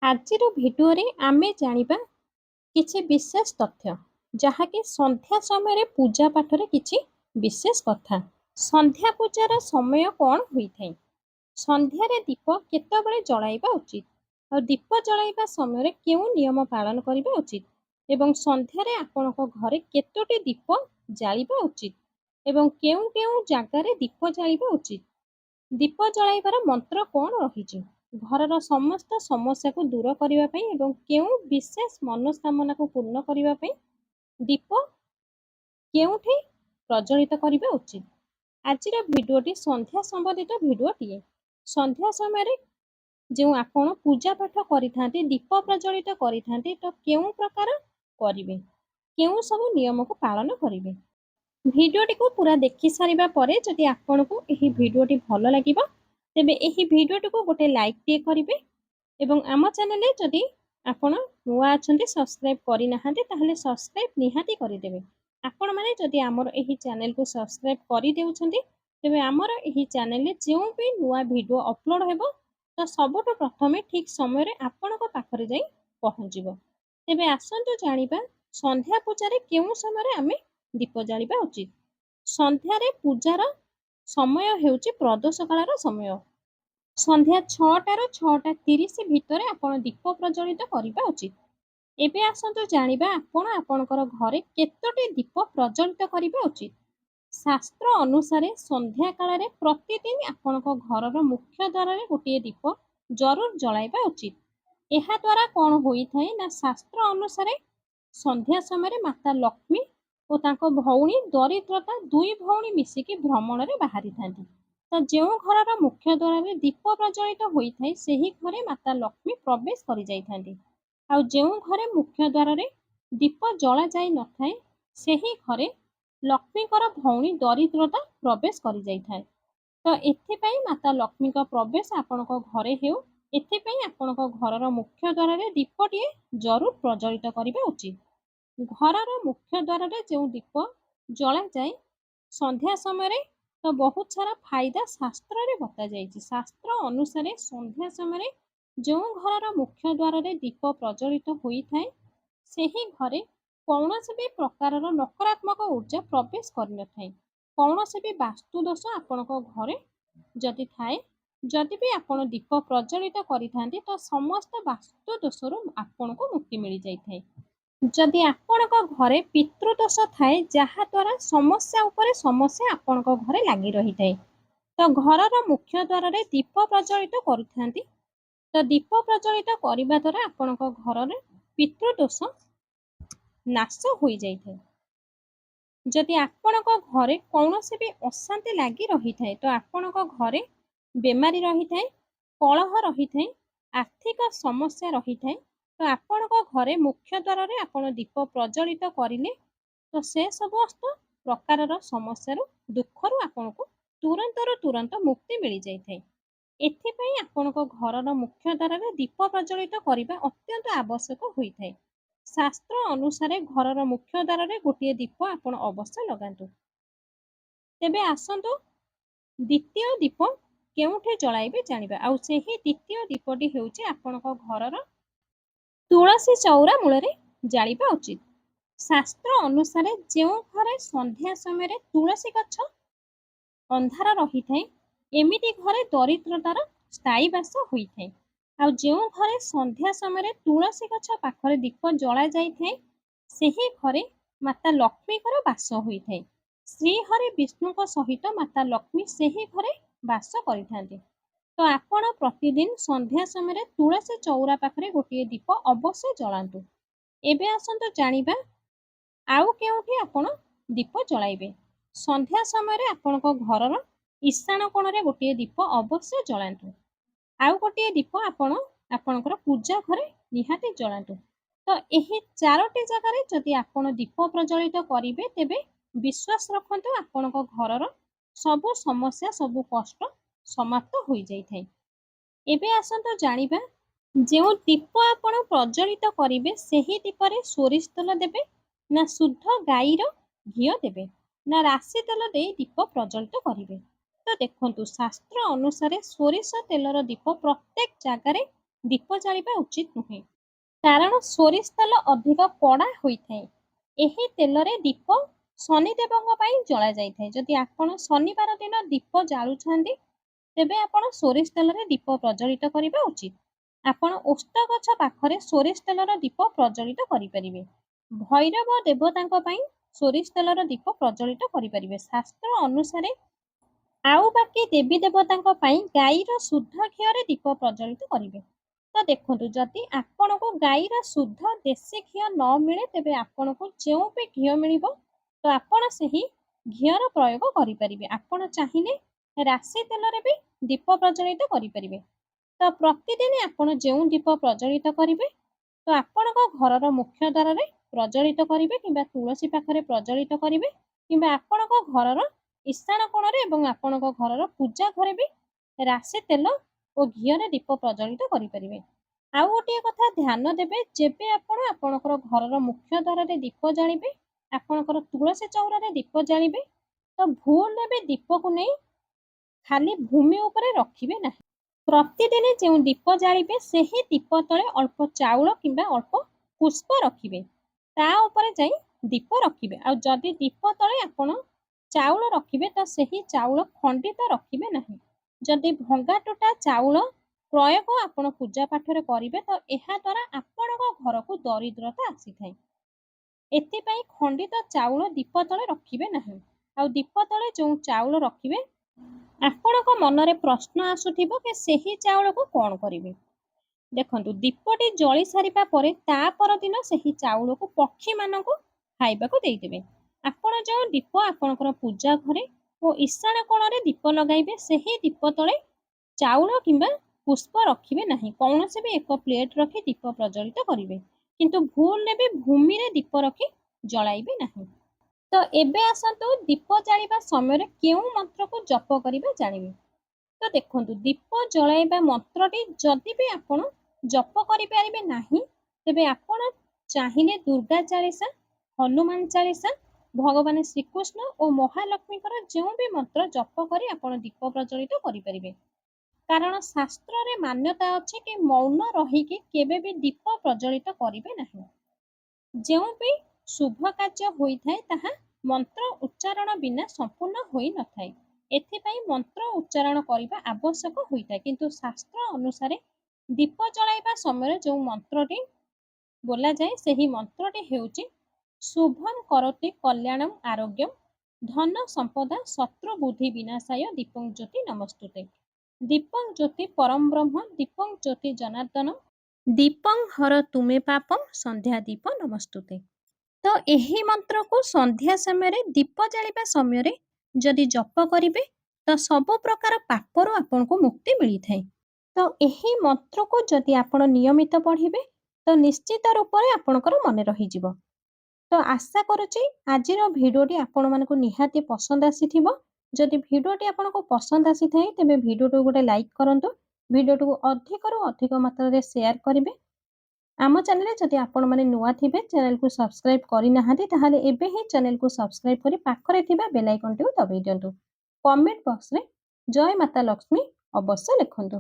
ଆଜିର ଭିଡ଼ିଓରେ ଆମେ ଜାଣିବା କିଛି ବିଶେଷ ତଥ୍ୟ ଯାହାକି ସନ୍ଧ୍ୟା ସମୟରେ ପୂଜା ପାଠରେ କିଛି ବିଶେଷ କଥା। ସନ୍ଧ୍ୟା ପୂଜାର ସମୟ କ'ଣ ହୋଇଥାଏ? ସନ୍ଧ୍ୟାରେ ଦୀପ କେତେବେଳେ ଜଳାଇବା ଉଚିତ? ଆଉ ଦୀପ ଜଳାଇବା ସମୟରେ କେଉଁ ନିୟମ ପାଳନ କରିବା ଉଚିତ? ଏବଂ ସନ୍ଧ୍ୟାରେ ଆପଣଙ୍କ ଘରେ କେତୋଟି ଦୀପ ଜାଳିବା ଉଚିତ? ଏବଂ କେଉଁ କେଉଁ ଜାଗାରେ ଦୀପ ଜାଳିବା ଉଚିତ? ଦୀପ ଜଳାଇବାର ମନ୍ତ୍ର କ'ଣ ରହିଛି? ଘରର ସମସ୍ତ ସମସ୍ୟାକୁ ଦୂର କରିବା ପାଇଁ ଏବଂ କେଉଁ ବିଶେଷ ମନସ୍କାମନାକୁ ପୂର୍ଣ୍ଣ କରିବା ପାଇଁ ଦୀପ କେଉଁଠି ପ୍ରଜ୍ୱଳିତ କରିବା ଉଚିତ? ଆଜିର ଭିଡ଼ିଓଟି ସନ୍ଧ୍ୟା ସମ୍ବନ୍ଧିତ ଭିଡ଼ିଓଟିଏ। ସନ୍ଧ୍ୟା ସମୟରେ ଯେଉଁ ଆପଣ ପୂଜା ପାଠ କରିଥାନ୍ତି, ଦୀପ ପ୍ରଜ୍ୱଳିତ କରିଥାନ୍ତି, ତ କେଉଁ ପ୍ରକାର କରିବେ? କେଉଁ ସବୁ ନିୟମକୁ ପାଳନ କରିବେ? ଭିଡ଼ିଓଟିକୁ ପୁରା ଦେଖି ସାରିବା ପରେ ଯଦି ଆପଣଙ୍କୁ ଏହି ଭିଡ଼ିଓଟି ଭଲ ଲାଗିବ ତେବେ ଏହି ଭିଡ଼ିଓଟିକୁ ଗୋଟେ ଲାଇକ୍ ଟିଏ କରିବେ ଏବଂ ଆମ ଚ୍ୟାନେଲରେ ଯଦି ଆପଣ ନୂଆ ଅଛନ୍ତି ସବସ୍କ୍ରାଇବ୍ କରିନାହାନ୍ତି ତାହେଲେ ସବସ୍କ୍ରାଇବ୍ ନିହାତି କରିଦେବେ। ଆପଣମାନେ ଯଦି ଆମର ଏହି ଚ୍ୟାନେଲକୁ ସବସ୍କ୍ରାଇବ୍ କରିଦେଉଛନ୍ତି ତେବେ ଆମର ଏହି ଚ୍ୟାନେଲରେ ଯେଉଁ ବି ନୂଆ ଭିଡ଼ିଓ ଅପଲୋଡ଼ ହେବ ତ ସବୁଠୁ ପ୍ରଥମେ ଠିକ୍ ସମୟରେ ଆପଣଙ୍କ ପାଖରେ ଯାଇ ପହଞ୍ଚିବ। ତେବେ ଆସନ୍ତୁ ଜାଣିବା ସନ୍ଧ୍ୟା ପୂଜାରେ କେଉଁ ସମୟରେ ଆମେ ଦୀପ ଜାଳିବା ଉଚିତ। ସନ୍ଧ୍ୟାରେ ପୂଜାର ସମୟ ହେଉଛି ପ୍ରଦୋଷ କାଳର ସମୟ। ସନ୍ଧ୍ୟା 6ଟାରୁ 6ଟା 30 ଭିତରେ ଆପଣ ଦୀପ ପ୍ରଜ୍ୱଳିତ କରିବା ଉଚିତ। ଏବେ ଆସନ୍ତୁ ଜାଣିବା ଆପଣ ଆପଣଙ୍କର ଘରେ କେତୋଟି ଦୀପ ପ୍ରଜ୍ୱଳିତ କରିବା ଉଚିତ। ଶାସ୍ତ୍ର ଅନୁସାରେ ସନ୍ଧ୍ୟା କାଳରେ ପ୍ରତିଦିନ ଆପଣଙ୍କ ଘରର ମୁଖ୍ୟ ଦ୍ୱାରରେ ଗୋଟିଏ ଦୀପ ଜରୁର ଜଳାଇବା ଉଚିତ। ଏହା ଦ୍ୱାରା କ'ଣ ହୋଇଥାଏ ନା ଶାସ୍ତ୍ର ଅନୁସାରେ ସନ୍ଧ୍ୟା ସମୟରେ ମାତା ଲକ୍ଷ୍ମୀ ଓ ତାଙ୍କ ଭଉଣୀ ଦରିଦ୍ରତା ଦୁଇ ଭଉଣୀ ମିଶିକି ଭ୍ରମଣରେ ବାହାରିଥାନ୍ତି। ତ ଯେଉଁ ଘରର ମୁଖ୍ୟ ଦ୍ୱାରରେ ଦୀପ ପ୍ରଜ୍ୱଳିତ ହୋଇଥାଏ ସେହି ଘରେ ମାତା ଲକ୍ଷ୍ମୀ ପ୍ରବେଶ କରିଯାଇଥାନ୍ତି। ଆଉ ଯେଉଁ ଘରେ ମୁଖ୍ୟ ଦ୍ୱାରରେ ଦୀପ ଜଳାଯାଇ ନଥାଏ ସେହି ଘରେ ଲକ୍ଷ୍ମୀଙ୍କର ଭଉଣୀ ଦରିଦ୍ରତା ପ୍ରବେଶ କରିଯାଇଥାଏ। ତ ଏଥିପାଇଁ ମାତା ଲକ୍ଷ୍ମୀଙ୍କ ପ୍ରବେଶ ଆପଣଙ୍କ ଘରେ ହେଉ ଏଥିପାଇଁ ଆପଣଙ୍କ ଘରର ମୁଖ୍ୟ ଦ୍ୱାରରେ ଦୀପଟିଏ ଜରୁର ପ୍ରଜ୍ୱଳିତ କରିବା ଉଚିତ। ଘରର ମୁଖ୍ୟ ଦ୍ୱାରରେ ଯେଉଁ ଦୀପ ଜଳାଯାଏ ସନ୍ଧ୍ୟା ସମୟରେ ତ ବହୁତ ସାରା ଫାଇଦା ଶାସ୍ତ୍ରରେ ବତାଯାଇଛି। ଶାସ୍ତ୍ର ଅନୁସାରେ ସନ୍ଧ୍ୟା ସମୟରେ ଯେଉଁ ଘରର ମୁଖ୍ୟ ଦ୍ୱାରରେ ଦୀପ ପ୍ରଜ୍ୱଳିତ ହୋଇଥାଏ ସେହି ଘରେ କୌଣସି ବି ପ୍ରକାରର ନକାରାତ୍ମକ ଊର୍ଜା ପ୍ରବେଶ କରିନଥାଏ। କୌଣସି ବି ବାସ୍ତୁ ଦୋଷ ଆପଣଙ୍କ ଘରେ ଯଦି ଥାଏ, ଯଦି ବି ଆପଣ ଦୀପ ପ୍ରଜ୍ୱଳିତ କରିଥାନ୍ତି ତ ସମସ୍ତ ବାସ୍ତୁ ଦୋଷରୁ ଆପଣଙ୍କୁ ମୁକ୍ତି ମିଳିଯାଇଥାଏ। ଯଦି ଆପଣଙ୍କ ଘରେ ପିତୃଦୋଷ ଥାଏ ଯାହାଦ୍ୱାରା ସମସ୍ୟା ଉପରେ ସମସ୍ୟା ଆପଣଙ୍କ ଘରେ ଲାଗି ରହିଥାଏ ତ ଘରର ମୁଖ୍ୟ ଦ୍ୱାରରେ ଦୀପ ପ୍ରଜ୍ୱଳିତ କରୁଥାନ୍ତି ତ ଦୀପ ପ୍ରଜ୍ୱଳିତ କରିବା ଦ୍ୱାରା ଆପଣଙ୍କ ଘରରେ ପିତୃଦୋଷ ନାଶ ହୋଇଯାଇଥାଏ। ଯଦି ଆପଣଙ୍କ ଘରେ କୌଣସି ବି ଅଶାନ୍ତି ଲାଗି ରହିଥାଏ ତ ଆପଣଙ୍କ ଘରେ ବେମାରୀ ରହିଥାଏ, କଳହ ରହିଥାଏ, ଆର୍ଥିକ ସମସ୍ୟା ରହିଥାଏ ତ ଆପଣଙ୍କ ଘରେ ମୁଖ୍ୟ ଦ୍ୱାରରେ ଆପଣ ଦୀପ ପ୍ରଜ୍ୱଳିତ କରିଲେ ତ ସେ ସମସ୍ତ ପ୍ରକାରର ସମସ୍ୟାରୁ ଦୁଃଖରୁ ଆପଣଙ୍କୁ ତୁରନ୍ତ ମୁକ୍ତି ମିଳିଯାଇଥାଏ। ଏଥିପାଇଁ ଆପଣଙ୍କ ଘରର ମୁଖ୍ୟ ଦ୍ୱାରରେ ଦୀପ ପ୍ରଜ୍ୱଳିତ କରିବା ଅତ୍ୟନ୍ତ ଆବଶ୍ୟକ ହୋଇଥାଏ। ଶାସ୍ତ୍ର ଅନୁସାରେ ଘରର ମୁଖ୍ୟ ଦ୍ୱାରରେ ଗୋଟିଏ ଦୀପ ଆପଣ ଅବଶ୍ୟ ଲଗାନ୍ତୁ। ତେବେ ଆସନ୍ତୁ ଦ୍ୱିତୀୟ ଦୀପ କେଉଁଠି ଜଳାଇବେ ଜାଣିବା। ଆଉ ସେହି ଦ୍ୱିତୀୟ ଦୀପଟି ହେଉଛି ଆପଣଙ୍କ ଘରର ତୁଳସୀ ଚଉରା ମୂଳରେ ଜାଳିବା ଉଚିତ। ଶାସ୍ତ୍ର ଅନୁସାରେ ଯେଉଁ ଘରେ ସନ୍ଧ୍ୟା ସମୟରେ ତୁଳସୀ ଗଛ ଅନ୍ଧାର ରହିଥାଏ ଏମିତି ଘରେ ଦରିଦ୍ରତାର ସ୍ଥାୟୀ ବାସ ହୋଇଥାଏ। ଆଉ ଯେଉଁ ଘରେ ସନ୍ଧ୍ୟା ସମୟରେ ତୁଳସୀ ଗଛ ପାଖରେ ଦୀପ ଜଳା ଯାଇଥାଏ ସେହି ଘରେ ମାତା ଲକ୍ଷ୍ମୀଙ୍କର ବାସ ହୋଇଥାଏ। ଶ୍ରୀହରି ବିଷ୍ଣୁଙ୍କ ସହିତ ମାତା ଲକ୍ଷ୍ମୀ ସେହି ଘରେ ବାସ କରିଥାନ୍ତି। ତ ଆପଣ ପ୍ରତିଦିନ ସନ୍ଧ୍ୟା ସମୟରେ ତୁଳସୀ ଚଉରା ପାଖରେ ଗୋଟିଏ ଦୀପ ଅବଶ୍ୟ ଜଳାନ୍ତୁ। ଏବେ ଆସନ୍ତୁ ଜାଣିବା ଆଉ କେଉଁଠି ଆପଣ ଦୀପ ଜଳାଇବେ। ସନ୍ଧ୍ୟା ସମୟରେ ଆପଣଙ୍କ ଘରର ଈଶାନ କୋଣରେ ଗୋଟିଏ ଦୀପ ଅବଶ୍ୟ ଜଳାନ୍ତୁ। ଆଉ ଗୋଟିଏ ଦୀପ ଆପଣ ଆପଣଙ୍କର ପୂଜା ଘରେ ନିହାତି ଜଳାନ୍ତୁ। ତ ଏହି 4ଟି ଜାଗାରେ ଯଦି ଆପଣ ଦୀପ ପ୍ରଜ୍ୱଳିତ କରିବେ ତେବେ ବିଶ୍ୱାସ ରଖନ୍ତୁ ଆପଣଙ୍କ ଘରର ସବୁ ସମସ୍ୟା ସବୁ କଷ୍ଟ ସମାପ୍ତ ହୋଇଯାଇଥାଏ। ଏବେ ଆସନ୍ତୁ ଜାଣିବା ଯେଉଁ ଦୀପ ଆପଣ ପ୍ରଜ୍ୱଳିତ କରିବେ ସେହି ଦୀପରେ ସୋରିଷ ତେଲ ଦେବେ ନା ଶୁଦ୍ଧ ଗାଈର ଘିଅ ଦେବେ ନା ରାଶି ତେଲ ଦେଇ ଦୀପ ପ୍ରଜ୍ୱଳିତ କରିବେ। ତ ଦେଖନ୍ତୁ ଶାସ୍ତ୍ର ଅନୁସାରେ ସୋରିଷ ତେଲର ଦୀପ ପ୍ରତ୍ୟେକ ଜାଗାରେ ଦୀପ ଜାଳିବା ଉଚିତ ନୁହେଁ। କାରଣ ସୋରିଷ ତେଲ ଅଧିକ କଡ଼ା ହୋଇଥାଏ। ଏହି ତେଲରେ ଦୀପ ଶନିଦେବଙ୍କ ପାଇଁ ଜଳାଯାଇଥାଏ। ଯଦି ଆପଣ ଶନିବାର ଦିନ ଦୀପ ଜାଳୁଛନ୍ତି ତେବେ ଆପଣ ସୋରିଷ ତେଲରେ ଦୀପ ପ୍ରଜ୍ୱଳିତ କରିବା ଉଚିତ। ଆପଣ ଓସ୍ତ ଗଛ ପାଖରେ ସୋରିଷ ତେଲର ଦୀପ ପ୍ରଜ୍ୱଳିତ କରିପାରିବେ। ଭୈରବ ଦେବତାଙ୍କ ପାଇଁ ସୋରିଷ ତେଲର ଦୀପ ପ୍ରଜ୍ୱଳିତ କରିପାରିବେ। ଶାସ୍ତ୍ର ଅନୁସାରେ ଆଉ ବାକି ଦେବୀ ଦେବତାଙ୍କ ପାଇଁ ଗାଈର ଶୁଦ୍ଧ ଘିଅରେ ଦୀପ ପ୍ରଜ୍ୱଳିତ କରିବେ। ତ ଦେଖନ୍ତୁ, ଯଦି ଆପଣଙ୍କୁ ଗାଈର ଶୁଦ୍ଧ ଦେଶୀ ଘିଅ ନ ମିଳେ ତେବେ ଆପଣଙ୍କୁ ଯେଉଁ ବି ଘିଅ ମିଳିବ ତ ଆପଣ ସେହି ଘିଅର ପ୍ରୟୋଗ କରିପାରିବେ। ଆପଣ ଚାହିଁଲେ ରାଶି ତେଲରେ ବି ଦୀପ ପ୍ରଜ୍ୱଳିତ କରିପାରିବେ। ତ ପ୍ରତିଦିନ ଆପଣ ଯେଉଁ ଦୀପ ପ୍ରଜ୍ୱଳିତ କରିବେ ତ ଆପଣଙ୍କ ଘରର ମୁଖ୍ୟ ଦ୍ୱାରରେ ପ୍ରଜ୍ୱଳିତ କରିବେ କିମ୍ବା ତୁଳସୀ ପାଖରେ ପ୍ରଜ୍ୱଳିତ କରିବେ କିମ୍ବା ଆପଣଙ୍କ ଘରର ଇଶାନ କୋଣରେ ଏବଂ ଆପଣଙ୍କ ଘରର ପୂଜା ଘରେ ବି ରାଶି ତେଲ ଓ ଘିଅରେ ଦୀପ ପ୍ରଜ୍ୱଳିତ କରିପାରିବେ। ଆଉ ଗୋଟିଏ କଥା ଧ୍ୟାନ ଦେବେ, ଯେବେ ଆପଣ ଆପଣଙ୍କର ଘରର ମୁଖ୍ୟ ଦ୍ୱାରରେ ଦୀପ ଜାଳିବେ, ଆପଣଙ୍କର ତୁଳସୀ ଚଉରାରେ ଦୀପ ଜାଳିବେ ତ ଭୁଲରେ ବି ଦୀପକୁ ନେଇ ଖାଲି ଭୂମି ଉପରେ ରଖିବେ ନାହିଁ। ପ୍ରତିଦିନ ଯେଉଁ ଦୀପ ଜାଳିବେ ସେହି ଦୀପ ତଳେ ଅଳ୍ପ ଚାଉଳ କିମ୍ବା ଅଳ୍ପ ପୁଷ୍ପ ରଖିବେ। ତା ଉପରେ ଯାଇ ଦୀପ ରଖିବେ। ଆଉ ଯଦି ଦୀପ ତଳେ ଆପଣ ଚାଉଳ ରଖିବେ ତ ସେହି ଚାଉଳ ଖଣ୍ଡିତ ରଖିବେ ନାହିଁ। ଯଦି ଭଙ୍ଗା ଟୁଟା ଚାଉଳ ପ୍ରୟୋଗ ଆପଣ ପୂଜା ପାଠରେ କରିବେ ତ ଏହା ଦ୍ୱାରା ଆପଣଙ୍କ ଘରକୁ ଦରିଦ୍ରତା ଆସିଥାଏ। ଏଥିପାଇଁ ଖଣ୍ଡିତ ଚାଉଳ ଦୀପ ତଳେ ରଖିବେ ନାହିଁ। ଆଉ ଦୀପ ତଳେ ଯେଉଁ ଚାଉଳ ରଖିବେ, ଆପଣଙ୍କ ମନରେ ପ୍ରଶ୍ନ ଆସୁଥିବ କି ସେହି ଚାଉଳକୁ କ'ଣ କରିବେ? ଦେଖନ୍ତୁ, ଦୀପଟି ଜଳି ସାରିବା ପରେ ତା ପରଦିନ ସେହି ଚାଉଳକୁ ପକ୍ଷୀମାନଙ୍କୁ ଖାଇବାକୁ ଦେଇଦେବେ। ଆପଣ ଯେଉଁ ଦୀପ ଆପଣଙ୍କର ପୂଜା ଘରେ ଓ ଇଶାନ କୋଣରେ ଦୀପ ଲଗାଇବେ ସେହି ଦୀପ ତଳେ ଚାଉଳ କିମ୍ବା ପୁଷ୍ପ ରଖିବେ ନାହିଁ। କୌଣସି ବି ଏକ ପ୍ଲେଟ୍ ରଖି ଦୀପ ପ୍ରଜ୍ୱଳିତ କରିବେ, କିନ୍ତୁ ଭୁଲରେ ବି ଭୂମିରେ ଦୀପ ରଖି ଜଳାଇବେ ନାହିଁ। ତ ଏବେ ଆସନ୍ତୁ ଦୀପ ଜାଳିବା ସମୟରେ କେଉଁ ମନ୍ତ୍ରକୁ ଜପ କରିବା ଜାଣିବେ। ତ ଦେଖନ୍ତୁ, ଦୀପ ଜଳାଇବା ମନ୍ତ୍ରଟି ଯଦି ବି ଆପଣ ଜପ କରିପାରିବେ ନାହିଁ ତେବେ ଆପଣ ଚାହିଁଲେ ଦୁର୍ଗା ଚାଳିଶା, ହନୁମାନ ଚାଳିଶା, ଭଗବାନ ଶ୍ରୀକୃଷ୍ଣ ଓ ମହାଲକ୍ଷ୍ମୀଙ୍କର ଯେଉଁ ବି ମନ୍ତ୍ର ଜପ କରି ଆପଣ ଦୀପ ପ୍ରଜ୍ୱଳିତ କରିପାରିବେ। କାରଣ ଶାସ୍ତ୍ରରେ ମାନ୍ୟତା ଅଛି କି ମୌନ ରହିକି କେବେ ବି ଦୀପ ପ୍ରଜ୍ୱଳିତ କରିବେ ନାହିଁ। ଯେଉଁ ବି ଶୁଭ କାର୍ଯ୍ୟ ହୋଇଥାଏ ତାହା ମନ୍ତ୍ର ଉଚ୍ଚାରଣ ବିନା ସମ୍ପୂର୍ଣ୍ଣ ହୋଇନଥାଏ। ଏଥିପାଇଁ ମନ୍ତ୍ର ଉଚ୍ଚାରଣ କରିବା ଆବଶ୍ୟକ ହୋଇଥାଏ। କିନ୍ତୁ ଶାସ୍ତ୍ର ଅନୁସାରେ ଦୀପ ଜଳାଇବା ସମୟରେ ଯେଉଁ ମନ୍ତ୍ରଟି ବୋଲାଯାଏ ସେହି ମନ୍ତ୍ରଟି ହେଉଛି ଶୁଭମ୍ କରତି କଲ୍ୟାଣମ୍ ଆରୋଗ୍ୟମ୍ ଧନ ସମ୍ପଦା ଶତ୍ରୁ ବୁଦ୍ଧି ବିନାଶାୟ ଦୀପଂ ଜ୍ୟୋତି ନମସ୍ତୁତେ। ଦୀପଂ ଜ୍ୟୋତି ପରମ ବ୍ରହ୍ମ ଦୀପଂ ଜ୍ୟୋତି ଜନାର୍ଦ୍ଦନ ଦୀପଂ ହର ତୁମେ ପାପମ୍ ସନ୍ଧ୍ୟା ଦୀପ ନମସ୍ତୁତେ। ତ ଏହି ମନ୍ତ୍ରକୁ ସନ୍ଧ୍ୟା ସମୟରେ ଦୀପ ଜାଳିବା ସମୟରେ ଯଦି ଜପ କରିବେ ତ ସବୁ ପ୍ରକାର ପାପରୁ ଆପଣଙ୍କୁ ମୁକ୍ତି ମିଳିଥାଏ। ତ ଏହି ମନ୍ତ୍ରକୁ ଯଦି ଆପଣ ନିୟମିତ ପଢ଼ିବେ ତ ନିଶ୍ଚିତ ରୂପରେ ଆପଣଙ୍କର ମନେ ରହିଯିବ। ତ ଆଶା କରୁଛି ଆଜିର ଭିଡ଼ିଓଟି ଆପଣମାନଙ୍କୁ ନିହାତି ପସନ୍ଦ ଆସିଥିବ। ଯଦି ଭିଡ଼ିଓଟି ଆପଣଙ୍କୁ ପସନ୍ଦ ଆସିଥାଏ ତେବେ ଭିଡ଼ିଓଟିକୁ ଗୋଟେ ଲାଇକ୍ କରନ୍ତୁ। ଭିଡ଼ିଓଟିକୁ ଅଧିକରୁ ଅଧିକ ମାତ୍ରାରେ ସେୟାର କରିବେ। ଆମ ଚ୍ୟାନେଲରେ ଯଦି ଆପଣମାନେ ନୂଆ ଥିବେ ଚ୍ୟାନେଲକୁ ସବସ୍କ୍ରାଇବ୍ କରିନାହାନ୍ତି ତାହେଲେ ଏବେ ହିଁ ଚ୍ୟାନେଲକୁ ସବସ୍କ୍ରାଇବ୍ କରି ପାଖରେ ଥିବା ବେଲ୍ ଆଇକନଟିକୁ ଦବାଇ ଦିଅନ୍ତୁ। କମେଣ୍ଟ ବକ୍ସରେ ଜୟ ମାତା ଲକ୍ଷ୍ମୀ ଅବଶ୍ୟ ଲେଖନ୍ତୁ।